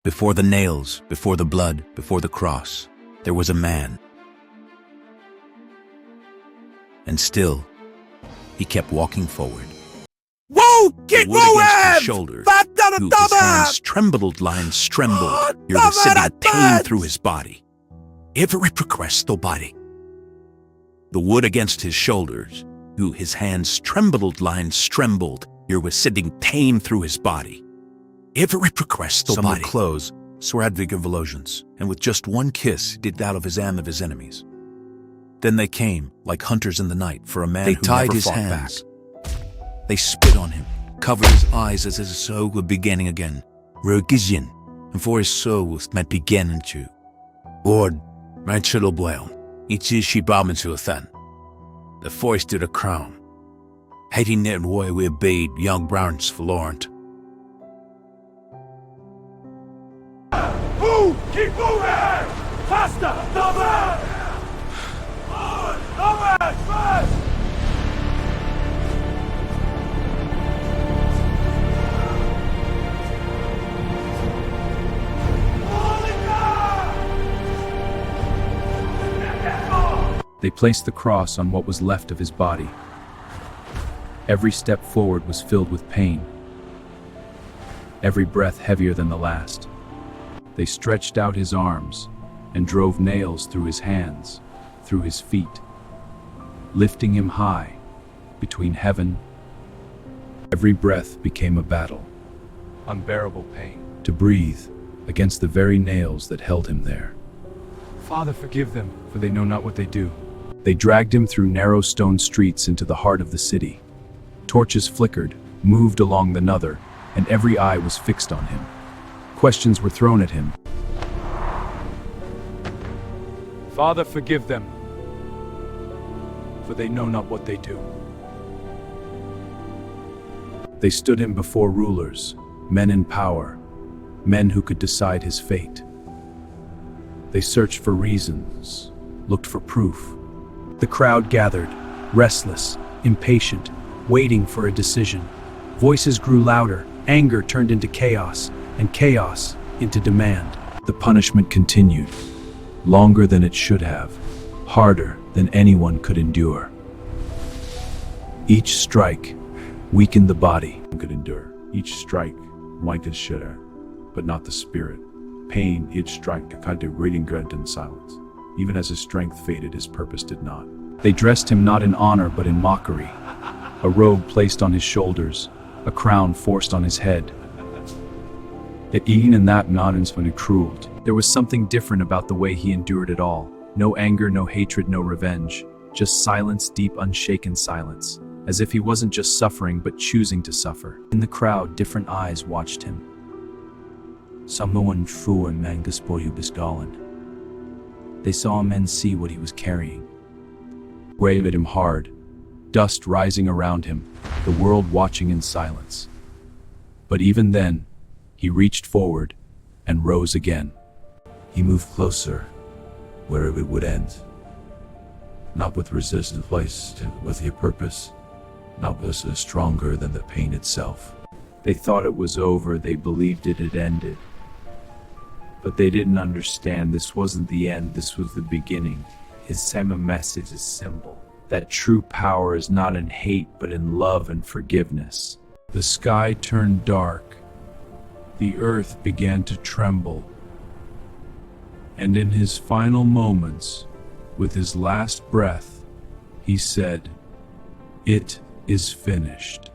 Before the nails, before the blood, before the cross, there was a man. And still, he kept walking forward. Whoa! Keep The wood against his moving! shoulder, His his hands trembled, lines trembled, here was sitting pain through his body. Every progresso body. The wood against his shoulders, his hands trembled, lines trembled, here was sitting pain through his body. Every progresso Some body. would close, Sradvig of Volosians, and with just one kiss did out of his of his enemies. Then they came, like hunters in the night, for a man They who tied never his fought hands. back. They spit on him, covered his eyes as his soul was beginning again. Rögizin, and for his soul was met beginning to. Ord, my chillo blown, each is she bombing to a than. The foisted a crown. Hating that way we obeyed young Browns for Laurent. Move! Keep moving! Faster! Forward! Forward! Fast! They placed the cross on what was left of his body. Every step forward was filled with pain, every breath heavier than the last. They stretched out his arms and drove nails through his hands, through his feet, lifting him high between heaven. Every breath became a battle, unbearable pain to breathe against the very nails that held him there. Father, forgive them, for they know not what they do. They dragged him through narrow stone streets into the heart of the city. Torches flickered, moved along the Nether, and every eye was fixed on him. Questions were thrown at him. Father, forgive them, for they know not what they do. They stood him before rulers, men in power, men who could decide his fate. They searched for reasons, looked for proof. The crowd gathered, restless, impatient, waiting for a decision. Voices grew louder, anger turned into chaos, and chaos into demand. The punishment continued, longer than it should have, harder than anyone could endure. Each strike weakened the body. Could endure. Each strike might and should have, but not the spirit. Pain, each strike, kind of reading grunt in silence. Even as his strength faded, his purpose did not. They dressed him not in honor but in mockery. A robe placed on his shoulders, a crown forced on his head. Yet even in that mountains when it crueled, there was something different about the way he endured it all. No anger, no hatred, no revenge. Just silence, deep, unshaken silence. As if he wasn't just suffering but choosing to suffer. In the crowd, different eyes watched him. Someone true and mangus Bisgalan. They saw men see what he was carrying. Wave at him hard, dust rising around him, the world watching in silence. But even then, he reached forward and rose again. He moved closer, wherever it would end. Not with resistance placed, with a purpose. Not with stronger than the pain itself. They thought it was over, they believed it had ended. But they didn't understand this wasn't the end, this was the beginning. His same message is simple, that true power is not in hate but in love and forgiveness. The sky turned dark, the earth began to tremble, and in his final moments, with his last breath, he said, "It is finished."